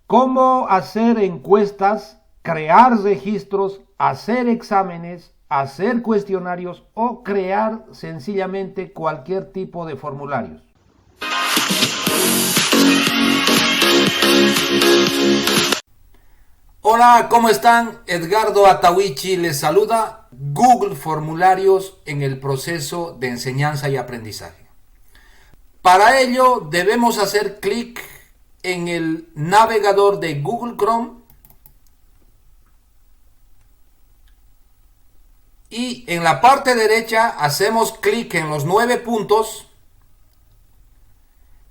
Cómo hacer encuestas, crear registros, hacer exámenes, hacer cuestionarios o crear sencillamente cualquier tipo de formularios. Hola, ¿cómo están? Edgardo Atahuichi les saluda. Google Formularios en el proceso de enseñanza y aprendizaje. Para ello debemos hacer clic en el navegador de Google Chrome y en la parte derecha hacemos clic en los 9 puntos.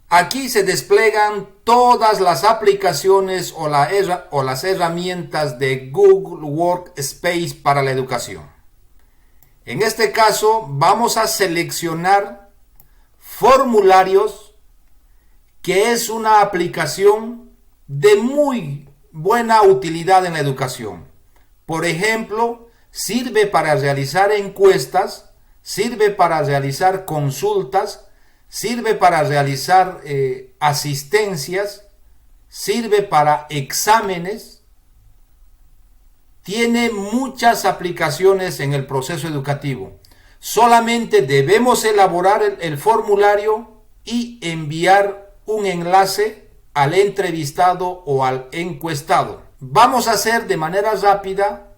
Aquí se desplegan todas las aplicaciones o las herramientas de Google Workspace para la educación. En este caso vamos a seleccionar Formularios, que es una aplicación de muy buena utilidad en la educación. Por ejemplo, sirve para realizar encuestas, sirve para realizar consultas, sirve para realizar asistencias, sirve para exámenes. Tiene muchas aplicaciones en el proceso educativo. Solamente debemos elaborar el formulario y enviar un enlace al entrevistado o al encuestado. Vamos a hacer de manera rápida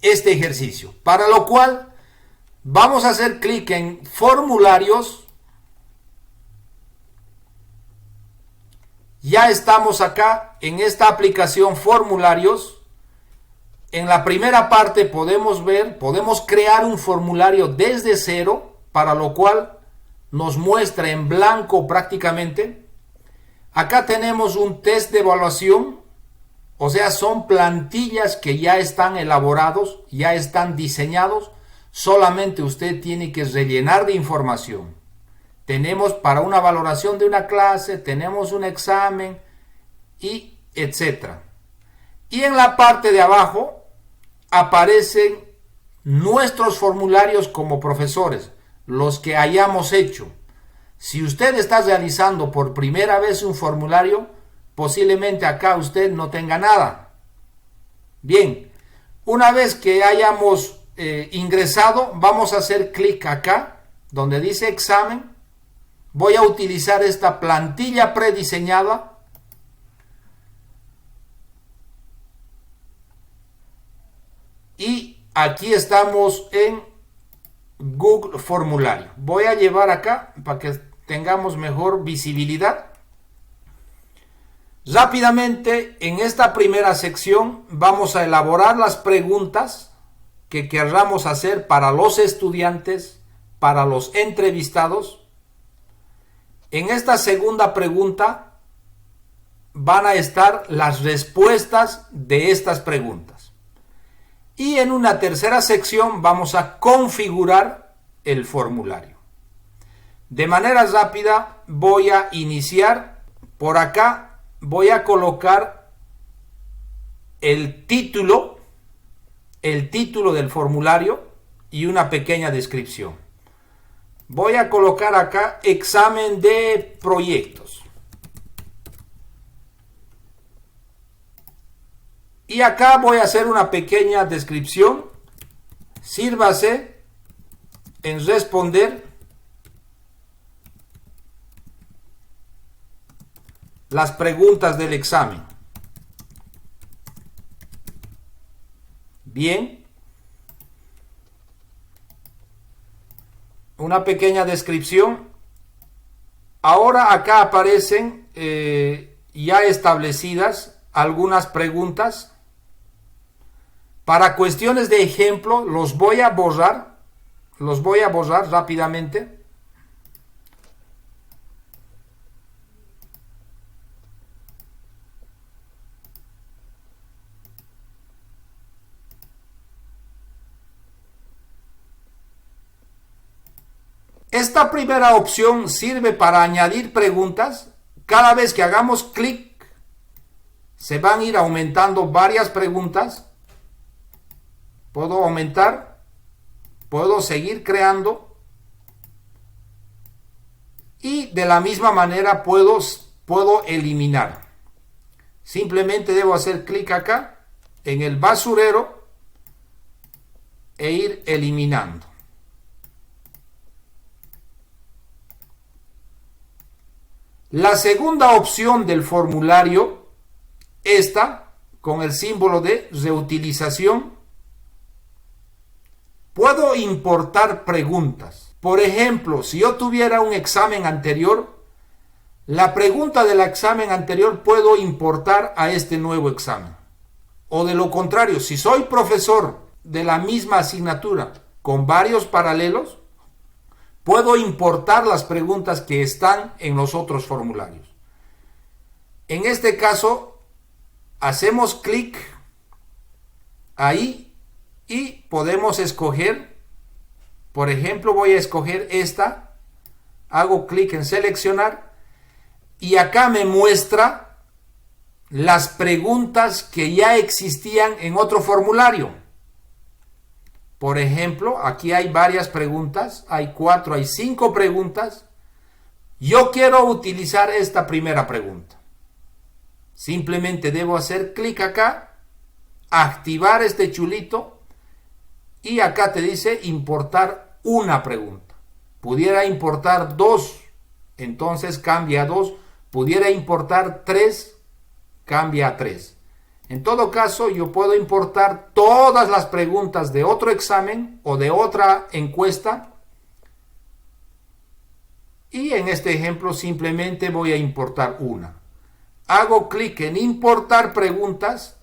este ejercicio, para lo cual vamos a hacer clic en Formularios. Ya estamos acá en esta aplicación Formularios. En la primera parte podemos crear un formulario desde cero, para lo cual nos muestra en blanco prácticamente. Acá tenemos un test de evaluación, o sea, son plantillas que ya están elaborados, ya están diseñados, solamente usted tiene que rellenar de información. Tenemos para una valoración de una clase, tenemos un examen y etcétera. Y en la parte de abajo aparecen nuestros formularios como profesores, los que hayamos hecho. Si usted está realizando por primera vez un formulario, posiblemente acá usted no tenga nada. Bien, una vez que hayamos ingresado, vamos a hacer clic acá, donde dice examen. Voy a utilizar esta plantilla prediseñada. Y aquí estamos en Google Formulario. Voy a llevar acá para que tengamos mejor visibilidad. Rápidamente, en esta primera sección vamos a elaborar las preguntas que querramos hacer para los estudiantes, para los entrevistados. En esta segunda pregunta van a estar las respuestas de estas preguntas. Y en una tercera sección vamos a configurar el formulario. De manera rápida voy a iniciar. Por acá voy a colocar el título del formulario y una pequeña descripción. Voy a colocar acá examen de proyectos. Y acá voy a hacer una pequeña descripción. Sírvase en responder las preguntas del examen. Bien. Una pequeña descripción. Ahora acá aparecen ya establecidas algunas preguntas. Para cuestiones de ejemplo, los voy a borrar rápidamente. Esta primera opción sirve para añadir preguntas. Cada vez que hagamos clic, se van a ir aumentando varias preguntas. Puedo aumentar, puedo seguir creando y de la misma manera puedo eliminar. Simplemente debo hacer clic acá en el basurero e ir eliminando. La segunda opción del formulario, esta, con el símbolo de reutilización, puedo importar preguntas. Por ejemplo, si yo tuviera un examen anterior, la pregunta del examen anterior puedo importar a este nuevo examen. O de lo contrario, si soy profesor de la misma asignatura con varios paralelos, puedo importar las preguntas que están en los otros formularios. En este caso, hacemos clic ahí y podemos escoger, por ejemplo, voy a escoger esta, hago clic en seleccionar y acá me muestra las preguntas que ya existían en otro formulario. Por ejemplo, aquí hay varias preguntas, hay 4, hay 5 preguntas. Yo quiero utilizar esta primera pregunta. Simplemente debo hacer clic acá, activar este chulito y acá te dice importar una pregunta. Pudiera importar 2, entonces cambia a 2. Pudiera importar 3, cambia a 3. En todo caso, yo puedo importar todas las preguntas de otro examen o de otra encuesta. Y en este ejemplo simplemente voy a importar una. Hago clic en importar preguntas.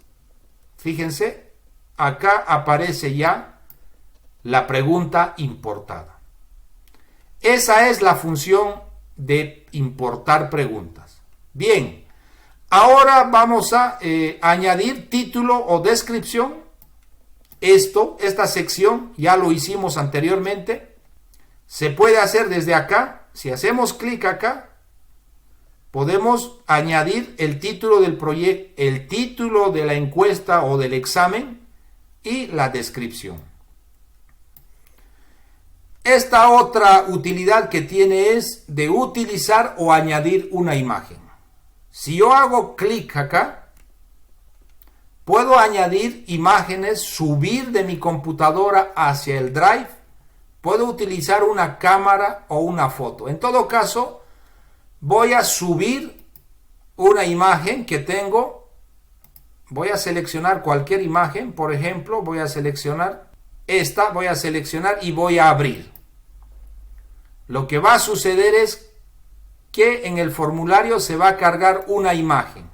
Fíjense, acá aparece ya la pregunta importada. Esa es la función de importar preguntas. Bien. Ahora vamos a añadir título o descripción. Esta sección ya lo hicimos anteriormente. Se puede hacer desde acá. Si hacemos clic acá, podemos añadir el título del proyecto, el título de la encuesta o del examen y la descripción. Esta otra utilidad que tiene es de utilizar o añadir una imagen. Si yo hago clic acá, puedo añadir imágenes, subir de mi computadora hacia el Drive, puedo utilizar una cámara o una foto. En todo caso, voy a subir una imagen que tengo, voy a seleccionar cualquier imagen, por ejemplo, voy a seleccionar esta, voy a seleccionar y voy a abrir. Lo que va a suceder es que en el formulario se va a cargar una imagen.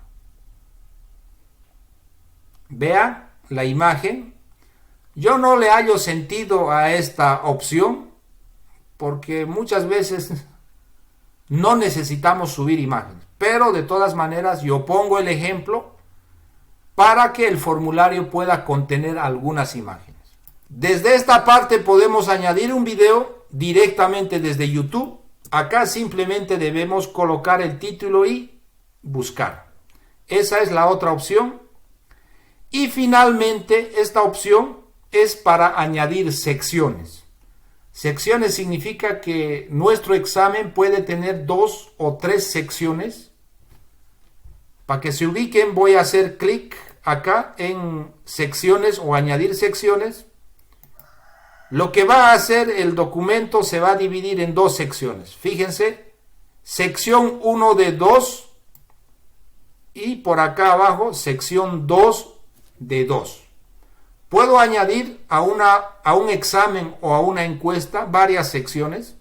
Vean la imagen. Yo no le hallo sentido a esta opción porque muchas veces no necesitamos subir imágenes. Pero de todas maneras yo pongo el ejemplo para que el formulario pueda contener algunas imágenes. Desde esta parte podemos añadir un video directamente desde YouTube. Acá simplemente debemos colocar el título y buscar. Esa es la otra opción. Y finalmente esta opción es para añadir secciones. Secciones significa que nuestro examen puede tener 2 o 3 secciones. Para que se ubiquen voy a hacer clic acá en secciones o añadir secciones. Lo que va a hacer el documento se va a dividir en 2 secciones. Fíjense, sección 1 de 2 y por acá abajo sección 2 de 2. Puedo añadir a un examen o a una encuesta varias secciones.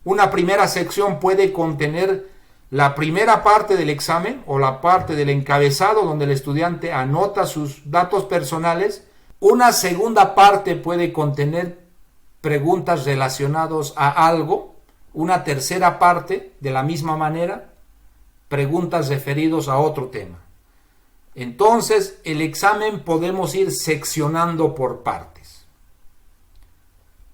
Una primera sección puede contener la primera parte del examen o la parte del encabezado donde el estudiante anota sus datos personales. Una segunda parte puede contener preguntas relacionadas a algo. Una tercera parte, de la misma manera, preguntas referidas a otro tema. Entonces, el examen podemos ir seccionando por partes.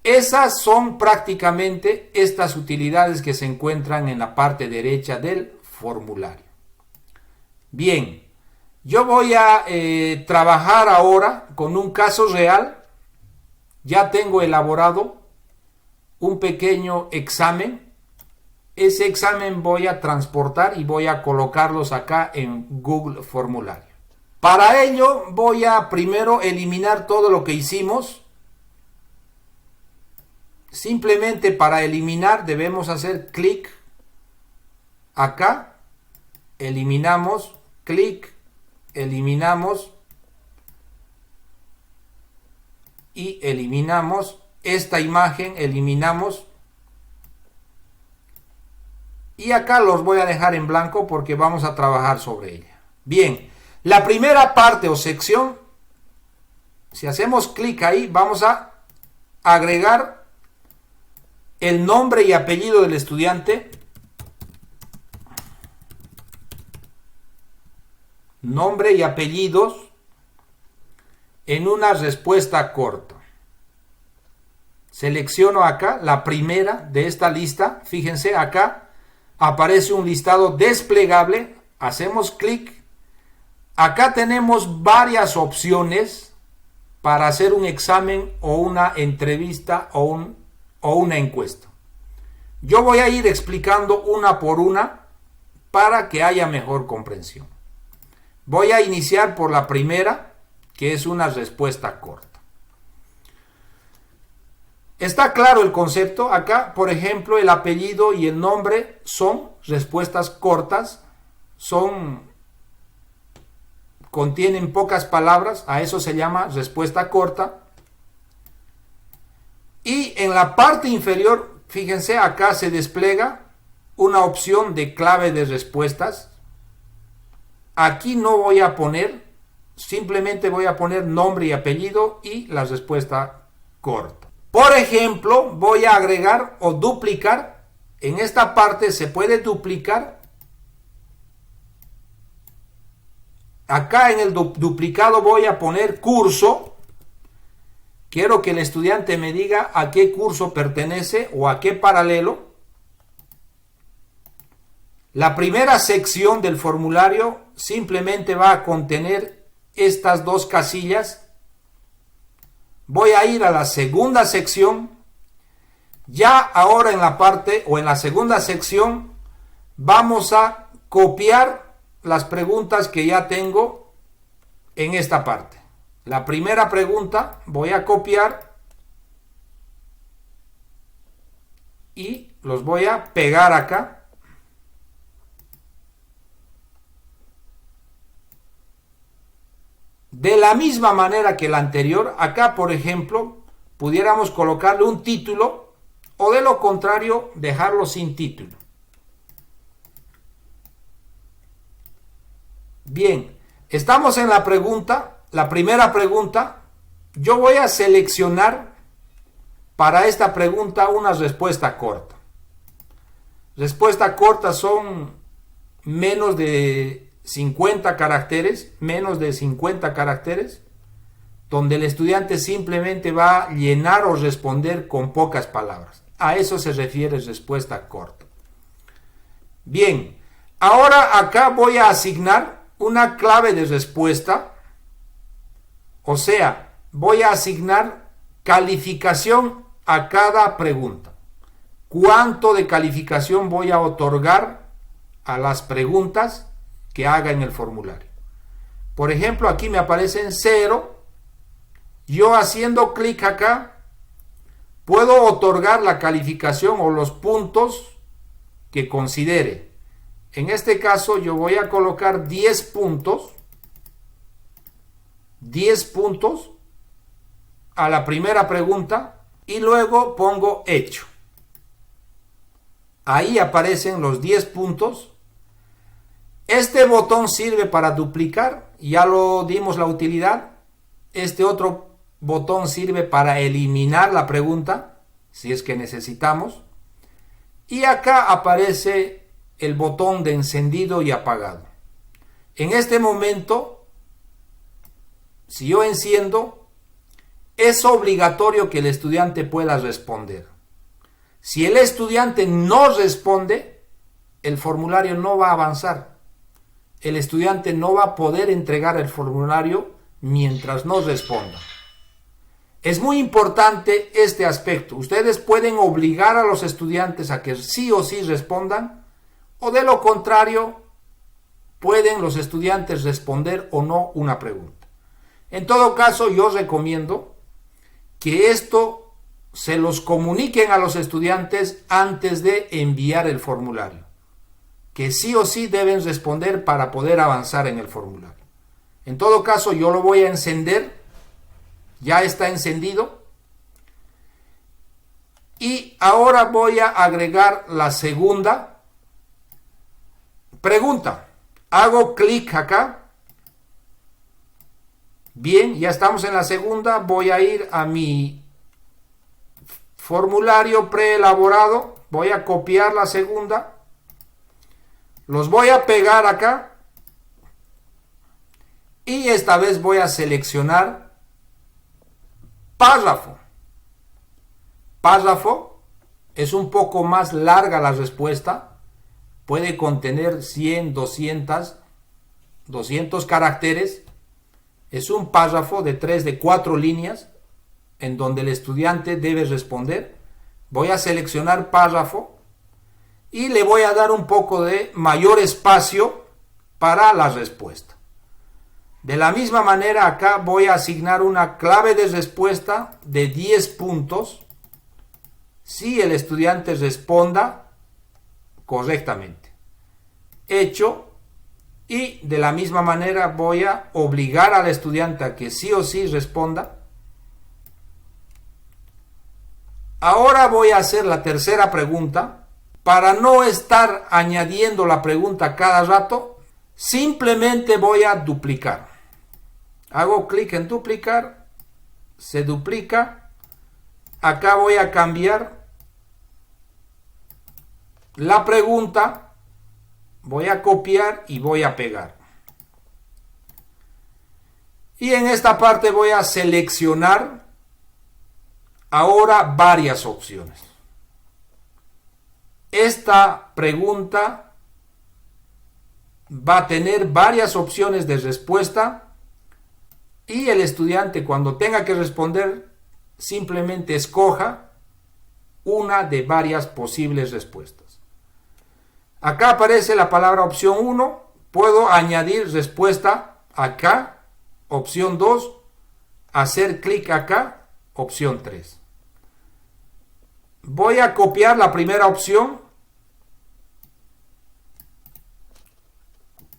Esas son prácticamente estas utilidades que se encuentran en la parte derecha del formulario. Bien, yo voy a trabajar ahora con un caso real. Ya tengo elaborado un pequeño examen ese examen voy a transportar y voy a colocarlos acá en Google Formulario. Para ello voy a primero eliminar todo lo que hicimos. Simplemente para eliminar debemos hacer clic acá, eliminamos, clic, eliminamos y eliminamos esta imagen, eliminamos. Y acá los voy a dejar en blanco porque vamos a trabajar sobre ella. Bien, la primera parte o sección, si hacemos clic ahí, vamos a agregar el nombre y apellido del estudiante. Nombre y apellidos en una respuesta corta. Selecciono acá la primera de esta lista. Fíjense, acá aparece un listado desplegable. Hacemos clic. Acá tenemos varias opciones para hacer un examen o una entrevista o una encuesta. Yo voy a ir explicando una por una para que haya mejor comprensión. Voy a iniciar por la primera, que es una respuesta corta. ¿Está claro el concepto? Acá, por ejemplo, el apellido y el nombre son respuestas cortas, contienen pocas palabras, a eso se llama respuesta corta. Y en la parte inferior, fíjense, acá se despliega una opción de clave de respuestas. Aquí no voy a poner, simplemente voy a poner nombre y apellido y la respuesta corta. Por ejemplo, voy a agregar o duplicar. En esta parte se puede duplicar. Acá en el duplicado voy a poner curso. Quiero que el estudiante me diga a qué curso pertenece o a qué paralelo. La primera sección del formulario simplemente va a contener estas dos casillas. Voy a ir a la segunda sección. Ya ahora en la parte o en la segunda sección vamos a copiar las preguntas que ya tengo en esta parte. La primera pregunta voy a copiar y los voy a pegar acá. De la misma manera que la anterior, acá por ejemplo, pudiéramos colocarle un título o de lo contrario dejarlo sin título. Bien, estamos en la pregunta, la primera pregunta. Yo voy a seleccionar para esta pregunta una respuesta corta. Respuesta corta son menos de 50 caracteres, donde el estudiante simplemente va a llenar o responder con pocas palabras. A eso se refiere respuesta corta. Bien, ahora acá voy a asignar una clave de respuesta, o sea, voy a asignar calificación a cada pregunta. ¿Cuánto de calificación voy a otorgar a las preguntas que haga en el formulario? Por ejemplo, aquí me aparecen 0. Yo haciendo clic acá puedo otorgar la calificación o los puntos que considere. En este caso yo voy a colocar 10 puntos. 10 puntos a la primera pregunta y luego pongo hecho. Ahí aparecen los 10 puntos. Este botón sirve para duplicar, ya lo dimos la utilidad. Este otro botón sirve para eliminar la pregunta, si es que necesitamos. Y acá aparece el botón de encendido y apagado. En este momento, si yo enciendo, es obligatorio que el estudiante pueda responder. Si el estudiante no responde, el formulario no va a avanzar. El estudiante no va a poder entregar el formulario mientras no responda. Es muy importante este aspecto. Ustedes pueden obligar a los estudiantes a que sí o sí respondan, o de lo contrario, pueden los estudiantes responder o no una pregunta. En todo caso, yo recomiendo que esto se los comuniquen a los estudiantes antes de enviar el formulario, que sí o sí deben responder para poder avanzar en el formulario. En todo caso, yo lo voy a encender, ya está encendido, y ahora voy a agregar la segunda pregunta. Hago clic acá. Bien, ya estamos en la segunda. Voy a ir a mi formulario preelaborado. Voy a copiar la segunda. Los voy a pegar acá. Y esta vez voy a seleccionar párrafo. Párrafo es un poco más larga la respuesta. Puede contener 100, 200 caracteres. Es un párrafo de 3, de 4 líneas en donde el estudiante debe responder. Voy a seleccionar párrafo y le voy a dar un poco de mayor espacio para la respuesta. De la misma manera, acá voy a asignar una clave de respuesta de 10 puntos si el estudiante responda correctamente. Hecho. Y de la misma manera voy a obligar al estudiante a que sí o sí responda. Ahora voy a hacer la tercera pregunta. Para no estar añadiendo la pregunta cada rato, simplemente voy a duplicar. Hago clic en duplicar, se duplica. Acá voy a cambiar la pregunta. Voy a copiar y voy a pegar. Y en esta parte voy a seleccionar ahora varias opciones. Esta pregunta va a tener varias opciones de respuesta y el estudiante, cuando tenga que responder, simplemente escoja una de varias posibles respuestas. Acá aparece la palabra opción 1, puedo añadir respuesta acá, opción 2, hacer clic acá, opción 3. Voy a copiar la primera opción,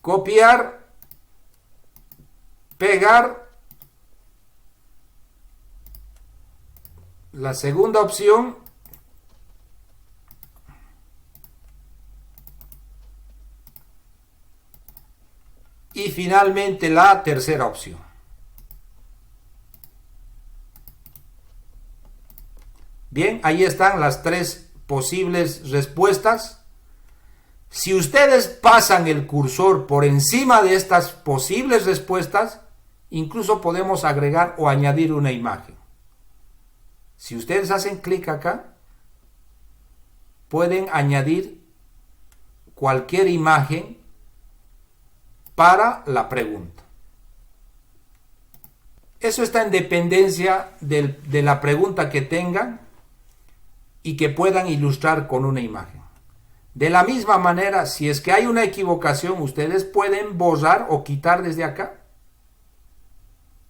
copiar, pegar, la segunda opción, y finalmente la tercera opción. Bien, ahí están las 3 posibles respuestas. Si ustedes pasan el cursor por encima de estas posibles respuestas, incluso podemos agregar o añadir una imagen. Si ustedes hacen clic acá, pueden añadir cualquier imagen para la pregunta. Eso está en dependencia de la pregunta que tengan y que puedan ilustrar con una imagen. De la misma manera, si es que hay una equivocación, ustedes pueden borrar o quitar desde acá.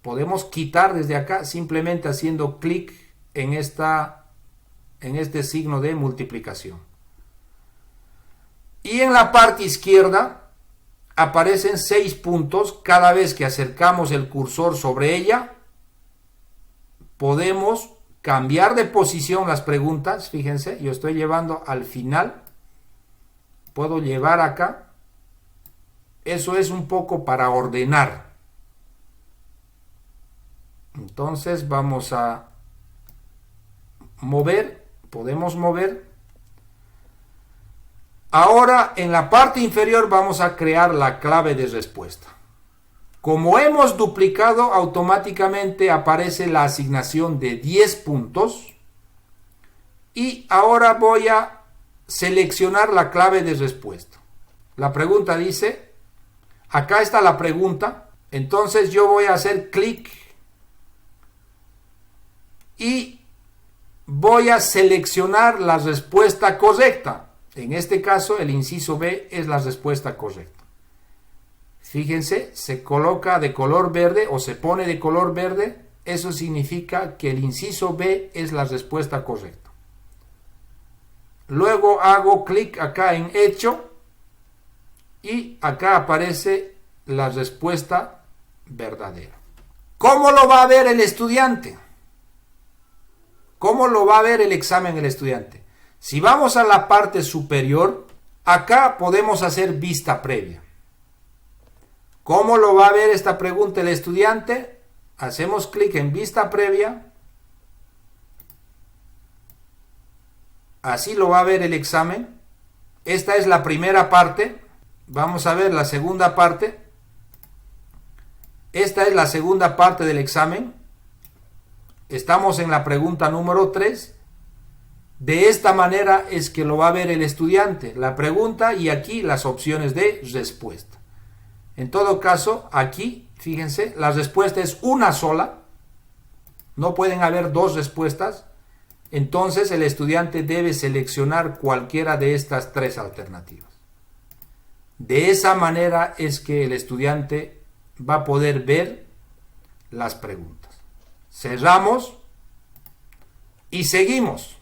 Podemos quitar desde acá simplemente haciendo clic en este signo de multiplicación. Y en la parte izquierda aparecen 6 puntos. Cada vez que acercamos el cursor sobre ella, podemos cambiar de posición las preguntas. Fíjense, yo estoy llevando al final. Puedo llevar acá. Eso es un poco para ordenar. Entonces vamos a mover. Podemos mover. Ahora en la parte inferior vamos a crear la clave de respuesta. Como hemos duplicado, automáticamente aparece la asignación de 10 puntos. Y ahora voy a seleccionar la clave de respuesta. La pregunta dice, acá está la pregunta. Entonces yo voy a hacer clic y voy a seleccionar la respuesta correcta. En este caso, el inciso B es la respuesta correcta. Fíjense, se coloca de color verde o se pone de color verde. Eso significa que el inciso B es la respuesta correcta. Luego hago clic acá en hecho y acá aparece la respuesta verdadera. ¿Cómo lo va a ver el estudiante? ¿Cómo lo va a ver el examen el estudiante? Si vamos a la parte superior, acá podemos hacer vista previa. ¿Cómo lo va a ver esta pregunta el estudiante? Hacemos clic en vista previa. Así lo va a ver el examen. Esta es la primera parte. Vamos a ver la segunda parte. Esta es la segunda parte del examen. Estamos en la pregunta número 3. De esta manera es que lo va a ver el estudiante. La pregunta y aquí las opciones de respuesta. En todo caso, aquí, fíjense, la respuesta es una sola. No pueden haber dos respuestas. Entonces el estudiante debe seleccionar cualquiera de estas tres alternativas. De esa manera es que el estudiante va a poder ver las preguntas. Cerramos y seguimos.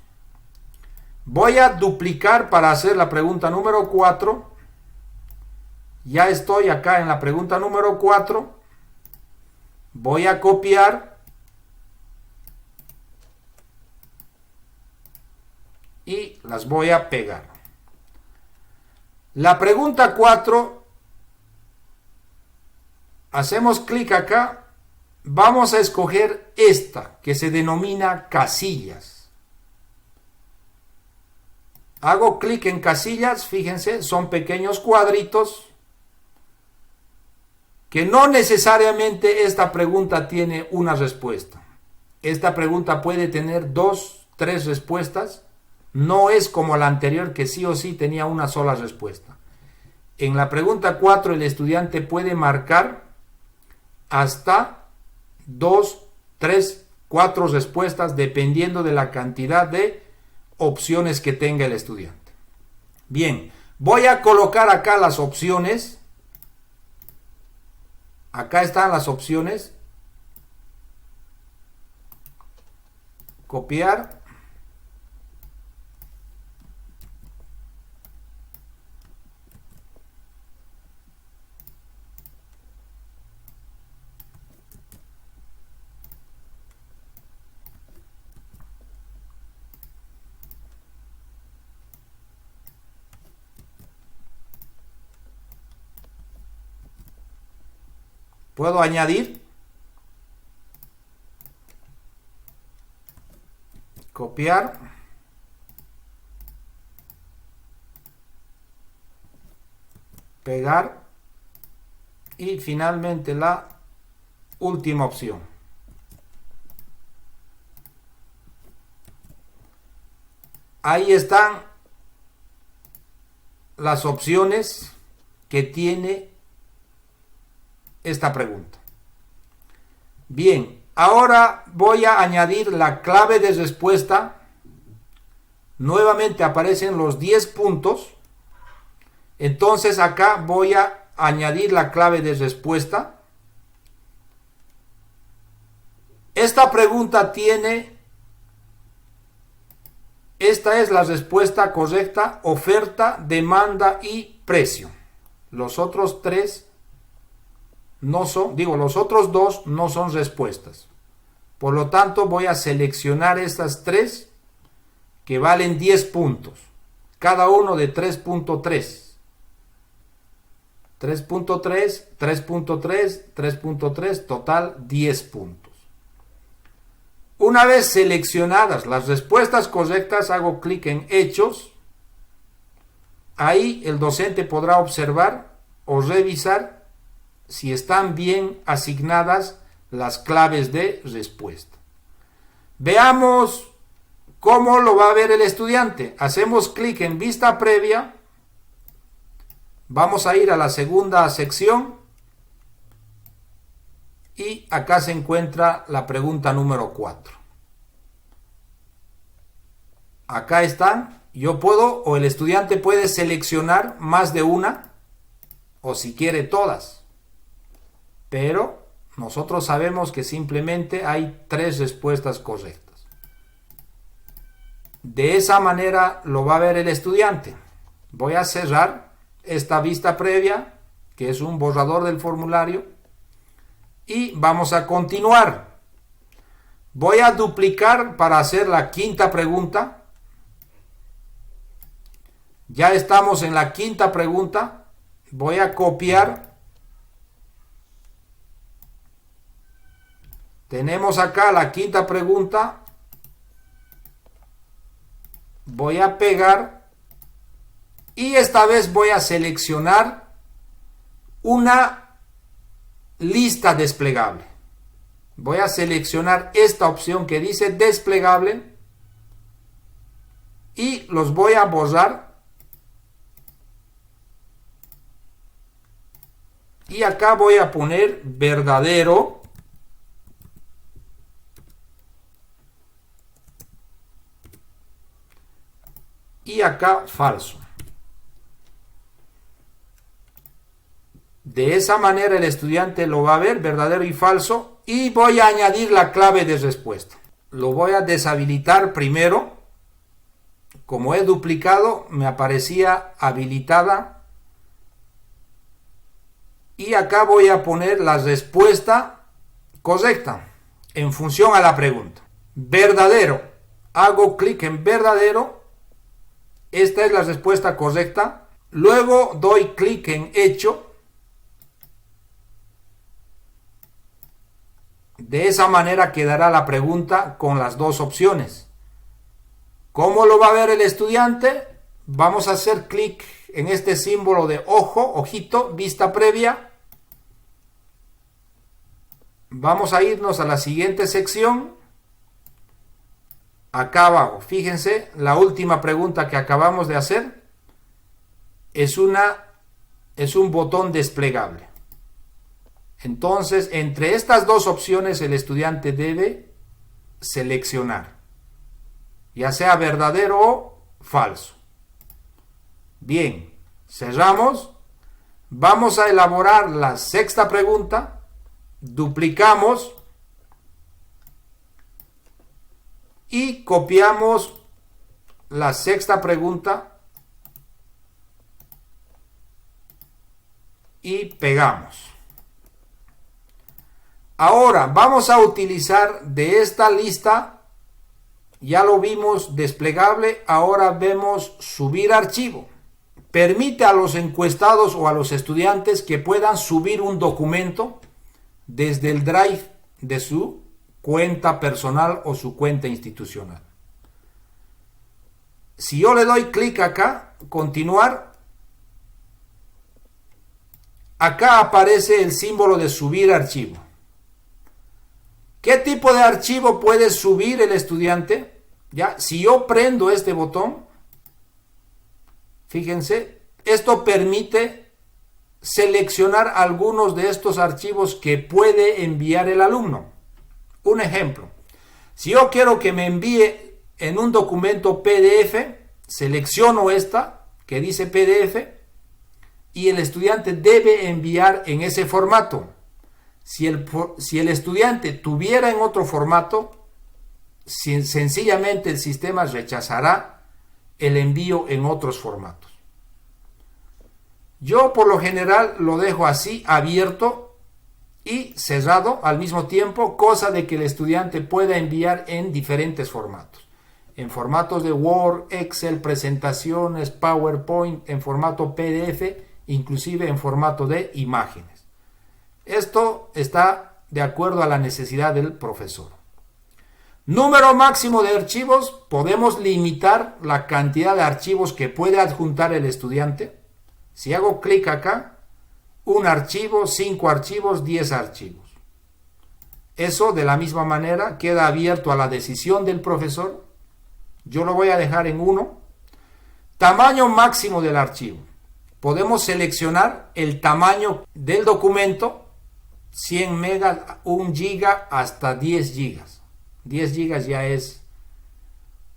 Voy a duplicar para hacer la pregunta número 4. Ya estoy acá en la pregunta número 4. Voy a copiar y las voy a pegar. La pregunta 4, hacemos clic acá. Vamos a escoger esta que se denomina casillas. Hago clic en casillas, fíjense, son pequeños cuadritos que no necesariamente esta pregunta tiene una respuesta. Esta pregunta puede tener 2, 3 respuestas. No es como la anterior que sí o sí tenía una sola respuesta. En la pregunta 4 el estudiante puede marcar hasta 2, 3, 4 respuestas dependiendo de la cantidad de opciones que tenga el estudiante. Bien, voy a colocar acá las opciones. Acá están las opciones. Copiar. Puedo añadir, copiar, pegar y finalmente la última opción. Ahí están las opciones que tiene esta pregunta. Bien, ahora voy a añadir la clave de respuesta. Nuevamente aparecen los 10 puntos. Entonces acá voy a añadir la clave de respuesta. Esta pregunta tiene, esta es la respuesta correcta: oferta, demanda y precio. Los otros tres no son, los otros dos no son respuestas. Por lo tanto, voy a seleccionar estas tres que valen 10 puntos. Cada uno de 3.3. 3.3, 3.3, 3.3, total 10 puntos. Una vez seleccionadas las respuestas correctas, hago clic en Hechos. Ahí el docente podrá observar o revisar si están bien asignadas las claves de respuesta. Veamos cómo lo va a ver el estudiante. Hacemos clic en vista previa. Vamos a ir a la segunda sección. Y acá se encuentra la pregunta número 4. Acá están. Yo puedo o el estudiante puede seleccionar más de una o si quiere todas. Pero nosotros sabemos que simplemente hay 3 respuestas correctas. De esa manera lo va a ver el estudiante. Voy a cerrar esta vista previa, que es un borrador del formulario, y vamos a continuar. Voy a duplicar para hacer la quinta pregunta. Ya estamos en la quinta pregunta. Voy a copiar. Tenemos acá la quinta pregunta. Voy a pegar. Y esta vez voy a seleccionar una lista desplegable. Voy a seleccionar esta opción que dice desplegable. Y los voy a borrar. Y acá voy a poner verdadero. Y acá falso. De esa manera el estudiante lo va a ver, verdadero y falso. Y voy a añadir la clave de respuesta. Lo voy a deshabilitar primero. Como he duplicado, me aparecía habilitada. Y acá voy a poner la respuesta correcta en función a la pregunta. Verdadero. Hago clic en verdadero. Esta es la respuesta correcta. Luego doy clic en hecho. De esa manera quedará la pregunta con las 2 opciones. ¿Cómo lo va a ver el estudiante? Vamos a hacer clic en este símbolo de ojo, ojito, vista previa. Vamos a irnos a la siguiente sección. Acá abajo, fíjense, la última pregunta que acabamos de hacer es un botón desplegable. Entonces, entre estas 2 opciones el estudiante debe seleccionar, ya sea verdadero o falso. Bien, cerramos. Vamos a elaborar la sexta pregunta. Duplicamos y copiamos la sexta pregunta y pegamos. Ahora vamos a utilizar de esta lista, ya lo vimos desplegable, ahora vemos subir archivo. Permite a los encuestados o a los estudiantes que puedan subir un documento desde el Drive de su cuenta personal o su cuenta institucional. Si yo le doy clic acá, continuar, acá aparece el símbolo de subir archivo. ¿Qué tipo de archivo puede subir el estudiante? Ya, si yo prendo este botón, fíjense, esto permite seleccionar algunos de estos archivos que puede enviar el alumno. Un ejemplo, si yo quiero que me envíe en un documento PDF, selecciono esta que dice PDF y el estudiante debe enviar en ese formato. Si el estudiante tuviera en otro formato, sencillamente el sistema rechazará el envío en otros formatos. Yo por lo general lo dejo así, abierto y cerrado al mismo tiempo, cosa de que el estudiante pueda enviar en diferentes formatos. En formatos de Word, Excel, presentaciones, PowerPoint, en formato PDF, inclusive en formato de imágenes. Esto está de acuerdo a la necesidad del profesor. Número máximo de archivos. Podemos limitar la cantidad de archivos que puede adjuntar el estudiante. Si hago clic acá, un archivo, 5 archivos, 10 archivos. Eso de la misma manera queda abierto a la decisión del profesor. Yo lo voy a dejar en 1. Tamaño máximo del archivo. Podemos seleccionar el tamaño del documento, 100 megas, 1 giga hasta 10 gigas. 10 gigas ya es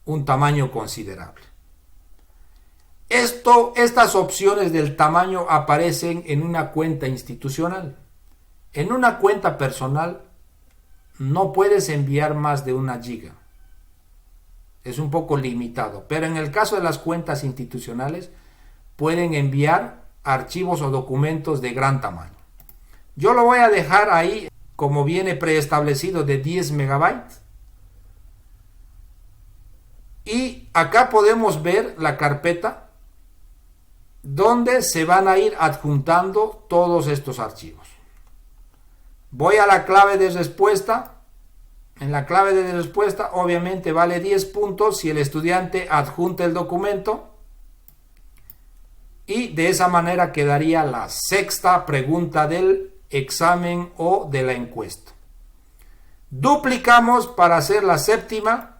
un tamaño considerable. Estas opciones del tamaño aparecen en una cuenta institucional. En una cuenta personal no puedes enviar más de 1 giga. Es un poco limitado, pero en el caso de las cuentas institucionales pueden enviar archivos o documentos de gran tamaño. Yo lo voy a dejar ahí como viene preestablecido de 10 megabytes. Y acá podemos ver la carpeta donde se van a ir adjuntando todos estos archivos. Voy a la clave de respuesta. En la clave de respuesta obviamente vale 10 puntos si el estudiante adjunta el documento. Y de esa manera quedaría la 6ª pregunta del examen o de la encuesta. Duplicamos para hacer la 7ª.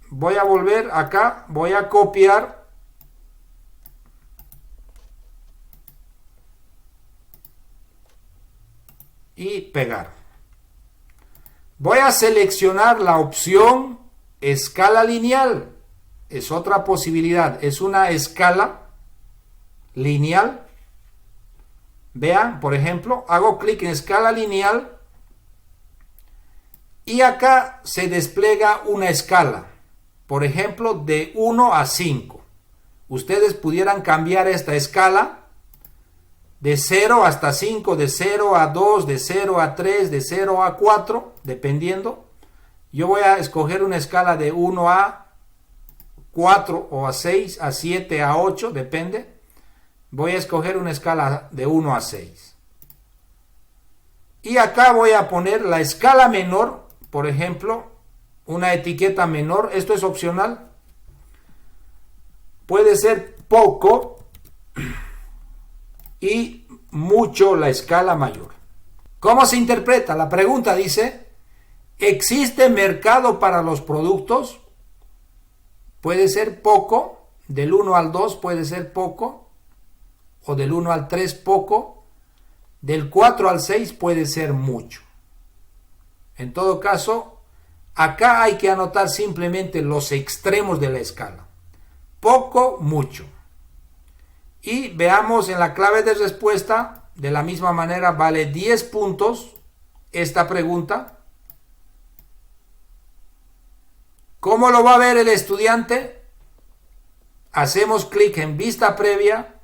Voy a volver acá, voy a copiar y pegar. Voy a seleccionar la opción escala lineal. Es otra posibilidad, es una escala lineal. Vean, por ejemplo, hago clic en escala lineal y acá se despliega una escala, por ejemplo, de 1 a 5. Ustedes pudieran cambiar esta escala de 0 hasta 5, de 0 a 2, de 0 a 3, de 0 a 4, dependiendo. Yo voy a escoger una escala de 1 a 4 o a 6, a 7, a 8, depende. Voy a escoger una escala de 1 a 6. Y acá voy a poner la escala menor, por ejemplo, una etiqueta menor. Esto es opcional. Puede ser poco y mucho la escala mayor. ¿Cómo se interpreta? La pregunta dice, ¿existe mercado para los productos? Puede ser poco, del 1 al 2 puede ser poco, o del 1 al 3 poco, del 4 al 6 puede ser mucho. En todo caso, acá hay que anotar simplemente los extremos de la escala. Poco, mucho. Y veamos en la clave de respuesta, de la misma manera vale 10 puntos esta pregunta. ¿Cómo lo va a ver el estudiante? Hacemos clic en vista previa.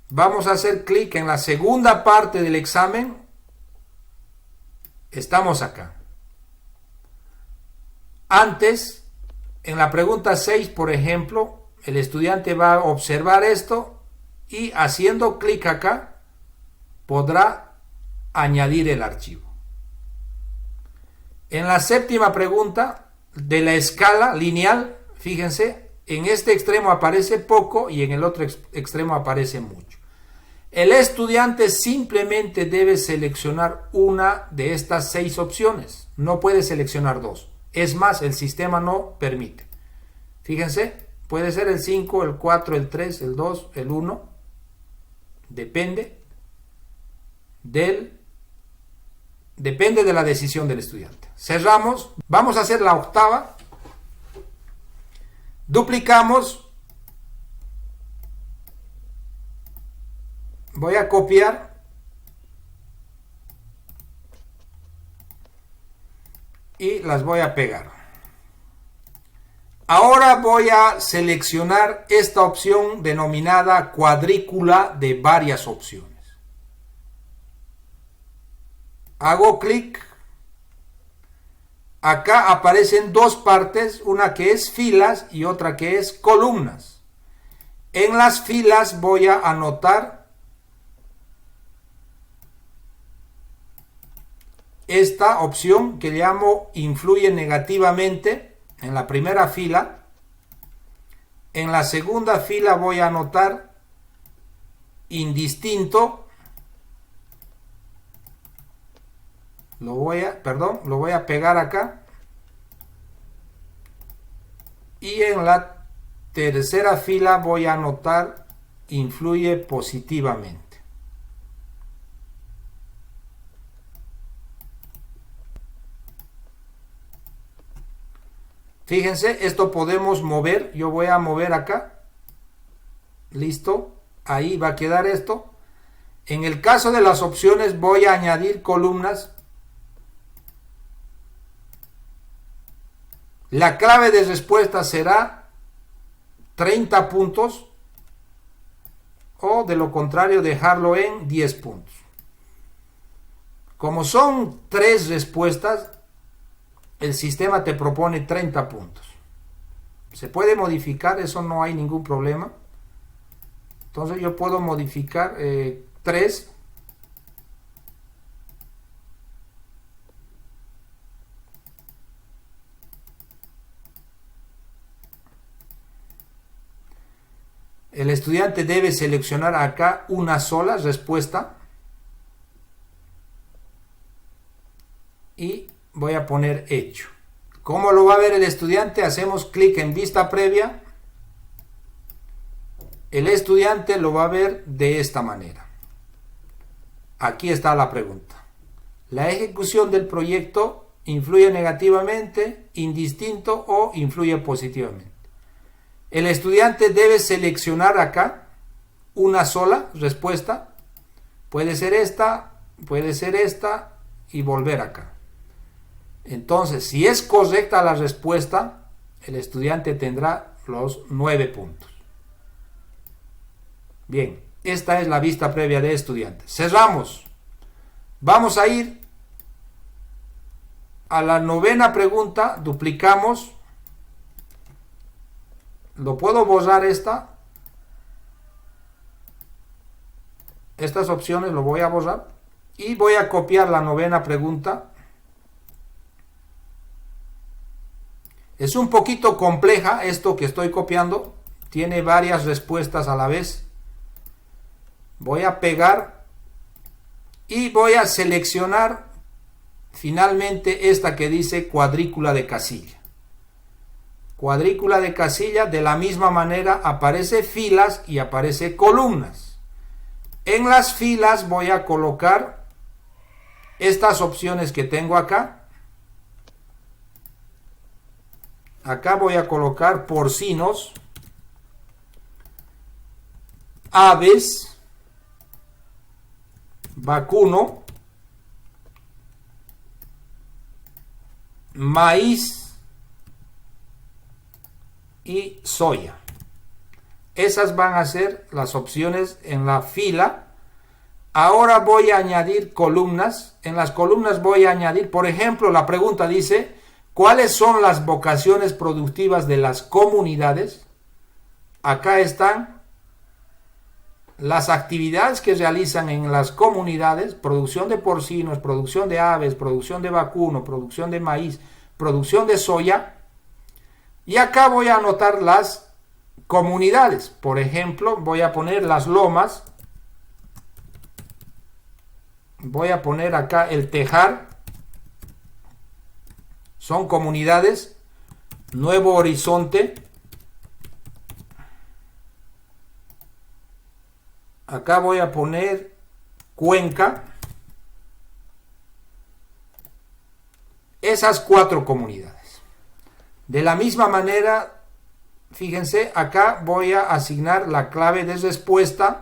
Vamos a hacer clic en la segunda parte del examen. Estamos acá. Antes, en la pregunta 6, por ejemplo, el estudiante va a observar esto y haciendo clic acá podrá añadir el archivo. En la 7ª pregunta de la escala lineal, fíjense, en este extremo aparece poco y en el otro extremo aparece mucho. El estudiante simplemente debe seleccionar una de estas 6 opciones. No puede seleccionar 2. Es más, el sistema no permite. Fíjense, puede ser el 5, el 4, el 3, el 2, el 1. Depende de la decisión del estudiante. Cerramos. Vamos a hacer la 8ª. Duplicamos. Voy a copiar y las voy a pegar. Ahora voy a seleccionar esta opción denominada cuadrícula de varias opciones. Hago clic. Acá aparecen 2 partes, una que es filas y otra que es columnas. En las filas voy a anotar esta opción que llamo influye negativamente en la primera fila. En la segunda fila voy a anotar indistinto. Lo voy a pegar acá. Y en la tercera fila voy a anotar influye positivamente. Fíjense, esto podemos mover. Yo voy a mover acá. Listo. Ahí va a quedar esto. En el caso de las opciones voy a añadir columnas. La clave de respuesta será 30 puntos. O de lo contrario dejarlo en 10 puntos. Como son 3 respuestas, el sistema te propone 30 puntos. Se puede modificar, eso no hay ningún problema. Entonces yo puedo modificar 3. El estudiante debe seleccionar acá una sola respuesta. Y voy a poner hecho. ¿Cómo lo va a ver el estudiante? Hacemos clic en vista previa. El estudiante lo va a ver de esta manera. Aquí está la pregunta. ¿La ejecución del proyecto influye negativamente, indistinto o influye positivamente? El estudiante debe seleccionar acá una sola respuesta. Puede ser esta y volver acá. Entonces, si es correcta la respuesta, el estudiante tendrá los 9 puntos. Bien, esta es la vista previa de estudiantes. Cerramos. Vamos a ir a la 9ª pregunta. Duplicamos. ¿Lo puedo borrar esta? Estas opciones lo voy a borrar. Y voy a copiar la 9ª pregunta. Es un poquito compleja esto que estoy copiando. Tiene varias respuestas a la vez. Voy a pegar. Y voy a seleccionar finalmente esta que dice cuadrícula de casilla. Cuadrícula de casilla, de la misma manera aparece filas y aparece columnas. En las filas voy a colocar estas opciones que tengo acá. Acá voy a colocar porcinos, aves, vacuno, maíz y soya. Esas van a ser las opciones en la fila. Ahora voy a añadir columnas. En las columnas voy a añadir, por ejemplo, la pregunta dice, ¿cuáles son las vocaciones productivas de las comunidades? Acá están las actividades que realizan en las comunidades: producción de porcinos, producción de aves, producción de vacuno, producción de maíz, producción de soya. Y acá voy a anotar las comunidades. Por ejemplo, voy a poner Las Lomas. Voy a poner acá El Tejar. Son comunidades. Nuevo Horizonte. Acá voy a poner Cuenca. Esas 4 comunidades. De la misma manera, fíjense, acá voy a asignar la clave de respuesta.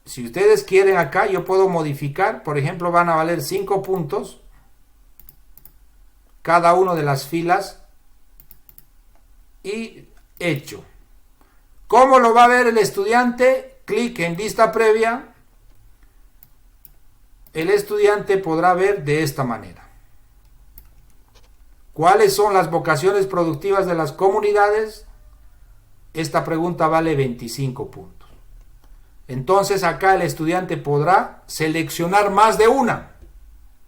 Si ustedes quieren acá, yo puedo modificar. Por ejemplo, van a valer 5 puntos cada una de las filas. Y hecho. ¿Cómo lo va a ver el estudiante? Clic en vista previa. El estudiante podrá ver de esta manera. ¿Cuáles son las vocaciones productivas de las comunidades? Esta pregunta vale 25 puntos. Entonces acá el estudiante podrá seleccionar más de una.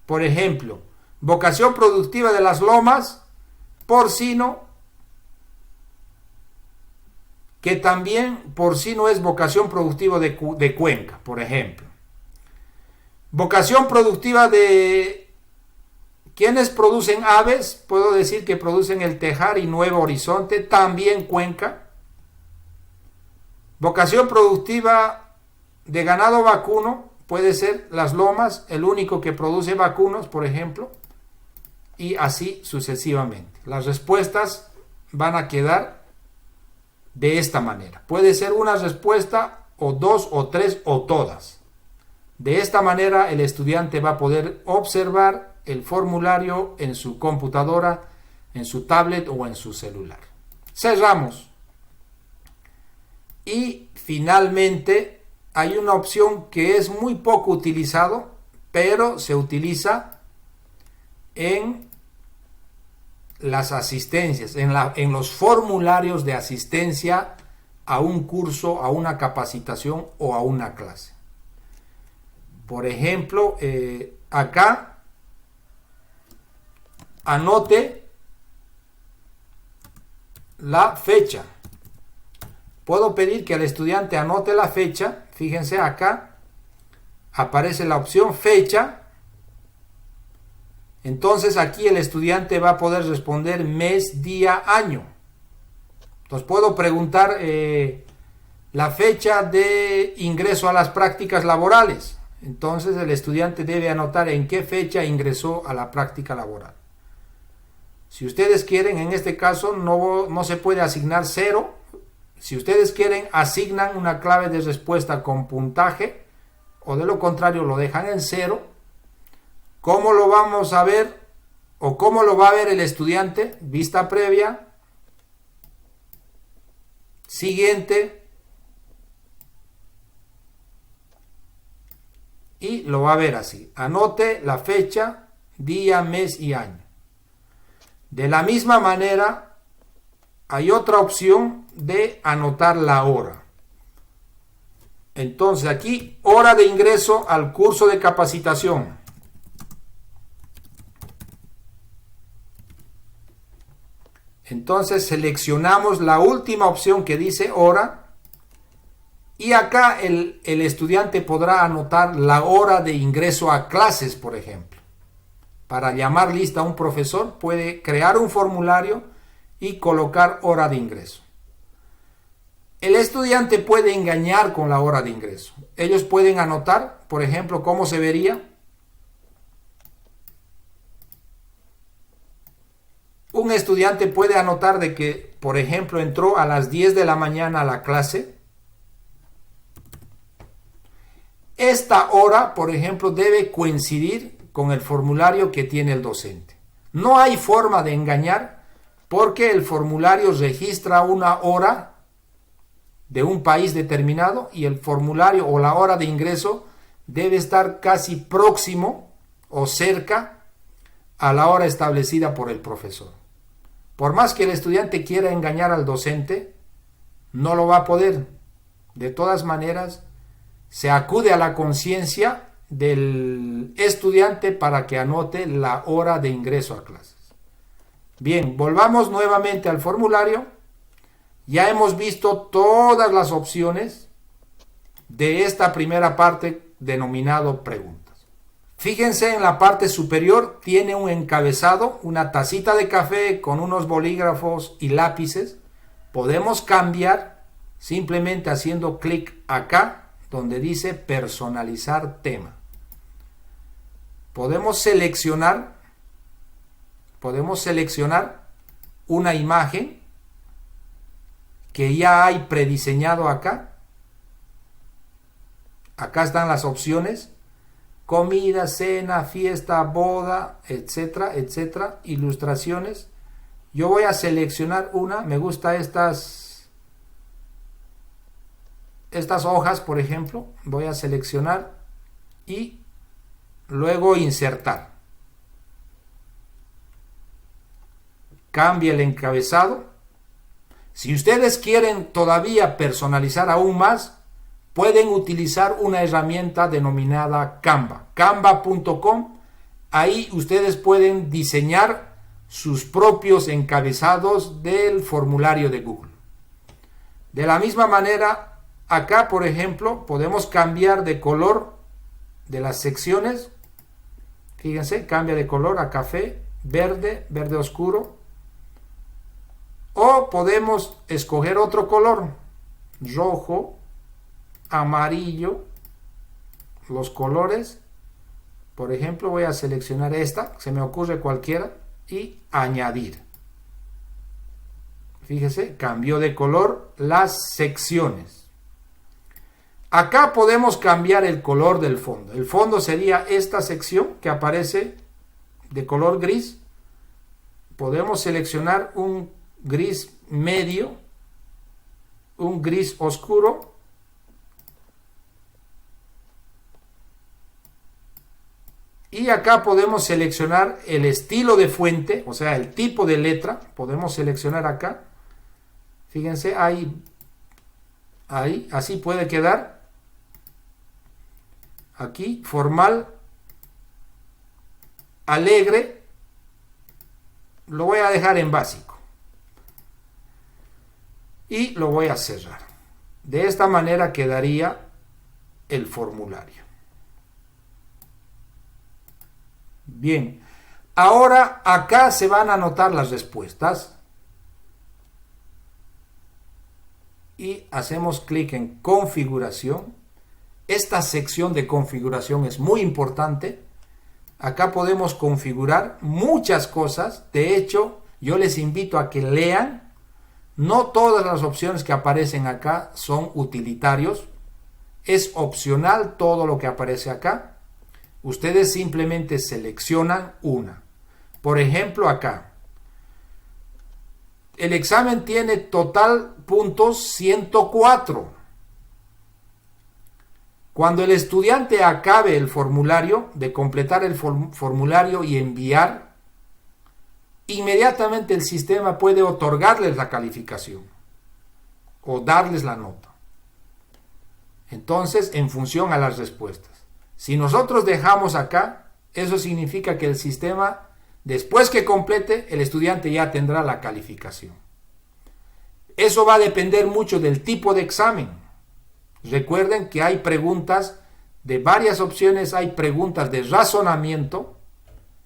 Por ejemplo, vocación productiva de Las Lomas, porcino, que también porcino es vocación productiva de Cuenca, por ejemplo. Vocación productiva de quienes producen aves, puedo decir que producen El Tejar y Nuevo Horizonte, también Cuenca. Vocación productiva de ganado vacuno, puede ser Las Lomas, el único que produce vacunos, por ejemplo, y así sucesivamente. Las respuestas van a quedar de esta manera. Puede ser una respuesta o dos o tres o todas. De esta manera el estudiante va a poder observar el formulario en su computadora, en su tablet o en su celular. Cerramos. Y finalmente hay una opción que es muy poco utilizado, pero se utiliza en las asistencias, en los formularios de asistencia a un curso, a una capacitación o a una clase. Por ejemplo, acá anote la fecha. Puedo pedir que el estudiante anote la fecha. Fíjense, acá aparece la opción fecha. Entonces aquí el estudiante va a poder responder mes, día, año. Entonces puedo preguntar la fecha de ingreso a las prácticas laborales. Entonces el estudiante debe anotar en qué fecha ingresó a la práctica laboral. Si ustedes quieren, en este caso no se puede asignar 0. Si ustedes quieren, asignan una clave de respuesta con puntaje, o de lo contrario lo dejan en 0. ¿Cómo lo vamos a ver o cómo lo va a ver el estudiante? Vista previa, siguiente, y lo va a ver así. Anote la fecha, día, mes y año. De la misma manera, hay otra opción de anotar la hora. Entonces aquí, hora de ingreso al curso de capacitación. Entonces seleccionamos la última opción que dice hora. Y acá el estudiante podrá anotar la hora de ingreso a clases, por ejemplo. Para llamar lista a un profesor, puede crear un formulario y colocar hora de ingreso. El estudiante puede engañar con la hora de ingreso. Ellos pueden anotar, por ejemplo, cómo se vería. Un estudiante puede anotar de que, por ejemplo, entró a las 10 de la mañana a la clase. Esta hora, por ejemplo, debe coincidir con el formulario que tiene el docente. No hay forma de engañar porque el formulario registra una hora de un país determinado y el formulario o la hora de ingreso debe estar casi próximo o cerca a la hora establecida por el profesor. Por más que el estudiante quiera engañar al docente, no lo va a poder. De todas maneras, se acude a la conciencia del estudiante para que anote la hora de ingreso a clases. Bien, volvamos nuevamente al formulario. Ya hemos visto todas las opciones de esta primera parte denominado preguntas. Fíjense, en la parte superior tiene un encabezado, una tacita de café con unos bolígrafos y lápices. Podemos cambiar simplemente haciendo clic acá donde dice personalizar tema. Podemos seleccionar una imagen que ya hay prediseñado acá. Acá están las opciones: comida, cena, fiesta, boda, etcétera, etcétera, ilustraciones. Yo voy a seleccionar una, me gusta estas hojas, por ejemplo. Voy a seleccionar y luego insertar. Cambia el encabezado. Si ustedes quieren todavía personalizar aún más, pueden utilizar una herramienta denominada Canva, canva.com. Ahí ustedes pueden diseñar sus propios encabezados del formulario de Google. De la misma manera, acá, por ejemplo, podemos cambiar de color de las secciones. Fíjense, cambia de color a café, verde, verde oscuro. O podemos escoger otro color: rojo, amarillo, los colores. Por ejemplo, voy a seleccionar esta, se me ocurre cualquiera, y añadir. Fíjese, cambió de color las secciones. Acá podemos cambiar el color del fondo. El fondo sería esta sección que aparece de color gris. Podemos seleccionar un gris medio, un gris oscuro, y acá podemos seleccionar el estilo de fuente, o sea, el tipo de letra. Podemos seleccionar acá. Fíjense, ahí, así puede quedar. Aquí, formal, alegre. Lo voy a dejar en básico. Y lo voy a cerrar. De esta manera quedaría el formulario. Bien, ahora acá se van a anotar las respuestas y hacemos clic en configuración. Esta sección de configuración es muy importante. Acá podemos configurar muchas cosas. De hecho, yo les invito a que lean. No todas las opciones que aparecen acá son utilitarios. Es opcional todo lo que aparece acá. Ustedes simplemente seleccionan una. Por ejemplo, acá. El examen tiene total puntos 104. Cuando el estudiante acabe el formulario, de completar el formulario y enviar, inmediatamente el sistema puede otorgarles la calificación o darles la nota. Entonces, en función a las respuestas. Si nosotros dejamos acá, eso significa que el sistema, después que complete, el estudiante ya tendrá la calificación. Eso va a depender mucho del tipo de examen. Recuerden que hay preguntas de varias opciones, hay preguntas de razonamiento.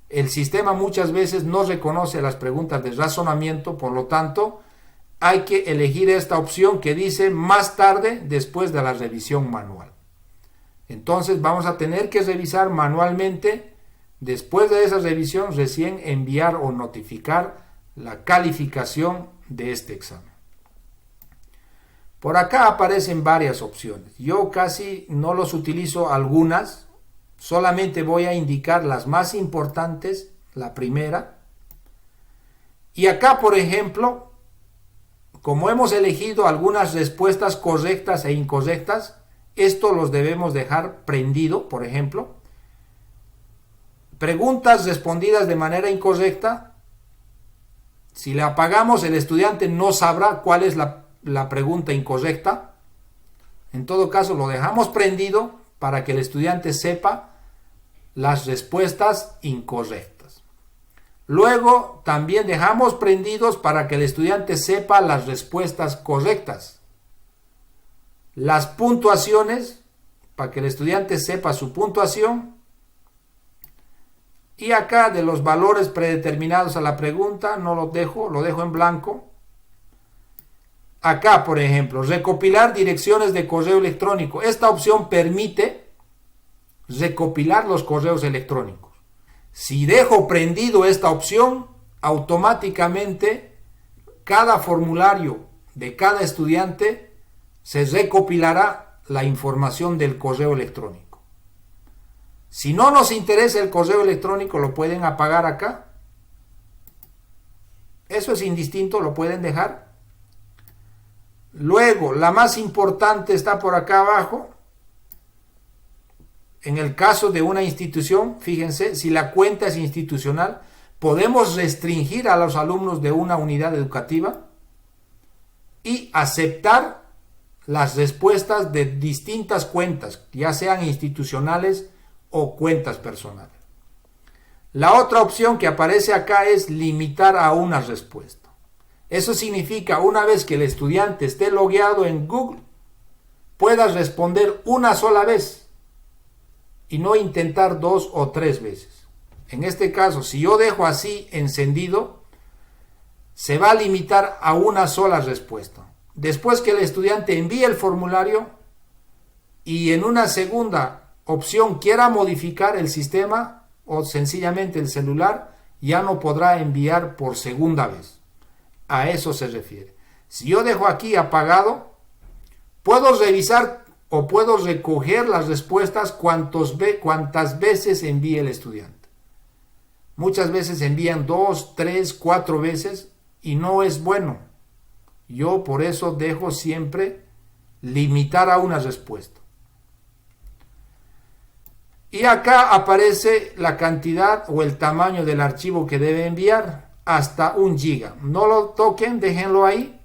El sistema muchas veces no reconoce las preguntas de razonamiento, por lo tanto, hay que elegir esta opción que dice más tarde después de la revisión manual. Entonces vamos a tener que revisar manualmente, después de esa revisión, recién enviar o notificar la calificación de este examen. Por acá aparecen varias opciones. Yo casi no los utilizo algunas, solamente voy a indicar las más importantes, la primera. Y acá, por ejemplo, como hemos elegido algunas respuestas correctas e incorrectas, esto los debemos dejar prendido, por ejemplo. Preguntas respondidas de manera incorrecta. Si la apagamos, el estudiante no sabrá cuál es la pregunta incorrecta. En todo caso, lo dejamos prendido para que el estudiante sepa las respuestas incorrectas. Luego, también dejamos prendidos para que el estudiante sepa las respuestas correctas. Las puntuaciones, para que el estudiante sepa su puntuación. Y acá de los valores predeterminados a la pregunta, no los dejo, lo dejo en blanco. Acá, por ejemplo, recopilar direcciones de correo electrónico. Esta opción permite recopilar los correos electrónicos. Si dejo prendido esta opción, automáticamente cada formulario de cada estudiante se recopilará la información del correo electrónico. Si no nos interesa el correo electrónico, lo pueden apagar acá. Eso es indistinto, lo pueden dejar. Luego, la más importante está por acá abajo. En el caso de una institución, fíjense, si la cuenta es institucional, podemos restringir a los alumnos de una unidad educativa y aceptar las respuestas de distintas cuentas, ya sean institucionales o cuentas personales. La otra opción que aparece acá es limitar a una respuesta. Eso significa, una vez que el estudiante esté logueado en Google, pueda responder una sola vez y no intentar 2 o 3 veces. En este caso, si yo dejo así encendido, se va a limitar a una sola respuesta. Después que el estudiante envíe el formulario y en una segunda opción quiera modificar el sistema o sencillamente el celular, ya no podrá enviar por segunda vez. A eso se refiere. Si yo dejo aquí apagado, puedo revisar o puedo recoger las respuestas cuantas veces envíe el estudiante. Muchas veces envían 2, 3, 4 veces y no es bueno. Yo por eso dejo siempre limitar a una respuesta. Y acá aparece la cantidad o el tamaño del archivo que debe enviar, hasta 1 giga. No lo toquen, déjenlo ahí.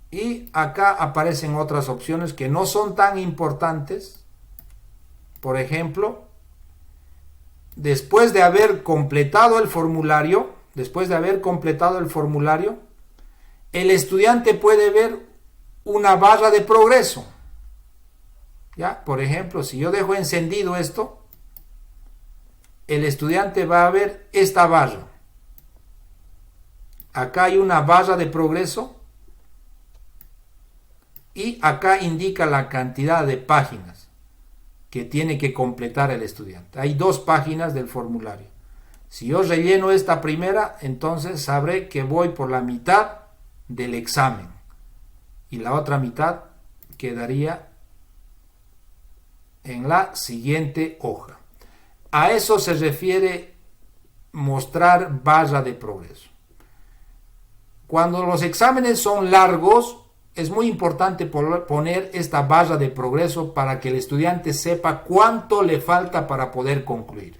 Y acá aparecen otras opciones que no son tan importantes. Por ejemplo, después de haber completado el formulario, el estudiante puede ver una barra de progreso. ¿Ya? Por ejemplo, si yo dejo encendido esto, el estudiante va a ver esta barra. Acá hay una barra de progreso y acá indica la cantidad de páginas que tiene que completar el estudiante. Hay 2 páginas del formulario. Si yo relleno esta primera, entonces sabré que voy por la mitad del examen y la otra mitad quedaría en la siguiente hoja. A eso se refiere mostrar barra de progreso. Cuando los exámenes son largos, es muy importante poner esta barra de progreso para que el estudiante sepa cuánto le falta para poder concluir.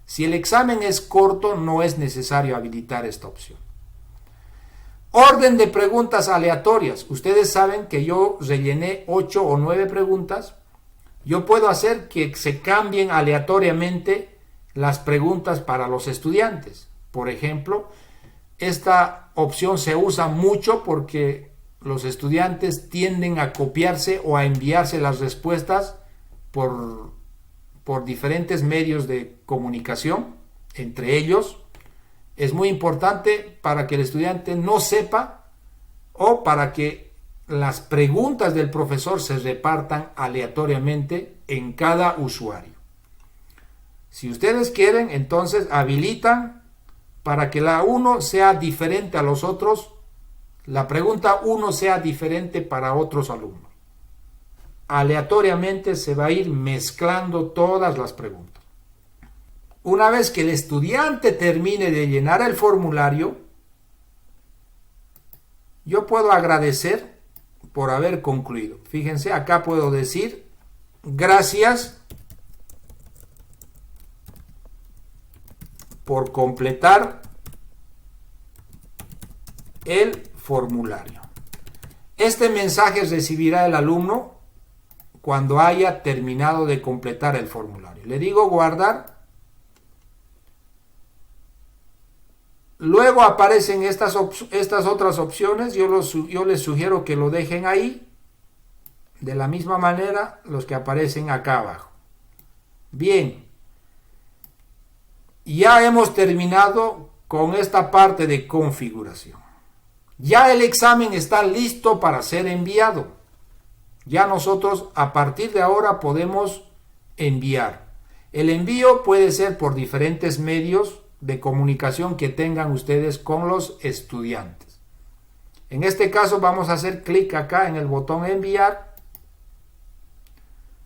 Si el examen es corto, no es necesario habilitar esta opción. Orden de preguntas aleatorias. Ustedes saben que yo rellené 8 o 9 preguntas. Yo puedo hacer que se cambien aleatoriamente las preguntas para los estudiantes. Por ejemplo, esta opción se usa mucho porque los estudiantes tienden a copiarse o a enviarse las respuestas por diferentes medios de comunicación entre ellos. Es muy importante para que el estudiante no sepa o para que las preguntas del profesor se repartan aleatoriamente en cada usuario. Si ustedes quieren, entonces habilitan para que la 1 sea diferente a los otros, la pregunta 1 sea diferente para otros alumnos. Aleatoriamente se va a ir mezclando todas las preguntas. Una vez que el estudiante termine de llenar el formulario, yo puedo agradecer por haber concluido. Fíjense, acá puedo decir gracias por completar el formulario. Este mensaje recibirá el alumno cuando haya terminado de completar el formulario. Le digo guardar. Luego aparecen estas otras opciones. Yo les sugiero que lo dejen ahí. De la misma manera los que aparecen acá abajo. Bien. Ya hemos terminado con esta parte de configuración. Ya el examen está listo para ser enviado. Ya nosotros a partir de ahora podemos enviar. El envío puede ser por diferentes medios de comunicación que tengan ustedes con los estudiantes. En este caso vamos a hacer clic acá en el botón enviar.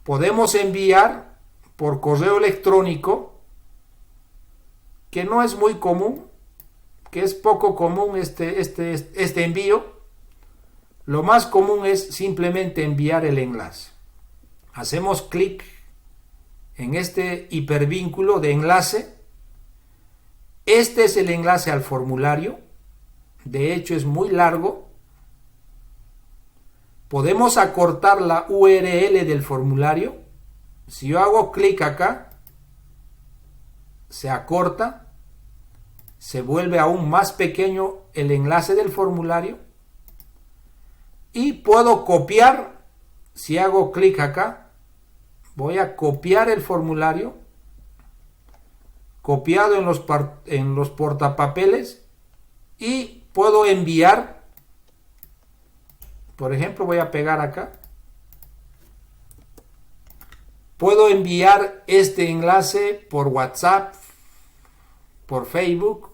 Podemos enviar por correo electrónico, que no es muy común, que es poco común este envío. Lo más común es simplemente enviar el enlace. Hacemos clic en este hipervínculo de enlace. Este es el enlace al formulario. De hecho, es muy largo. Podemos acortar la URL del formulario. Si yo hago clic acá, se acorta. Se vuelve aún más pequeño el enlace del formulario. Y puedo copiar. Si hago clic acá, voy a copiar el formulario. Copiado en los portapapeles, y puedo enviar. Por ejemplo, voy a pegar acá Puedo enviar este enlace por WhatsApp, por Facebook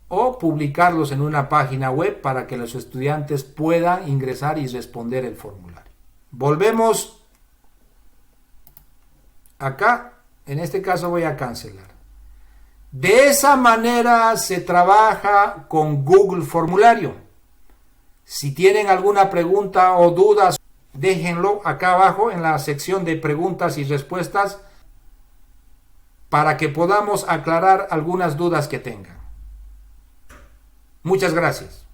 o publicarlos en una página web para que los estudiantes puedan ingresar y responder el formulario. Volvemos acá. En este caso voy a cancelar. De esa manera se trabaja con Google Formulario. Si tienen alguna pregunta o dudas, déjenlo acá abajo en la sección de preguntas y respuestas para que podamos aclarar algunas dudas que tengan. Muchas gracias.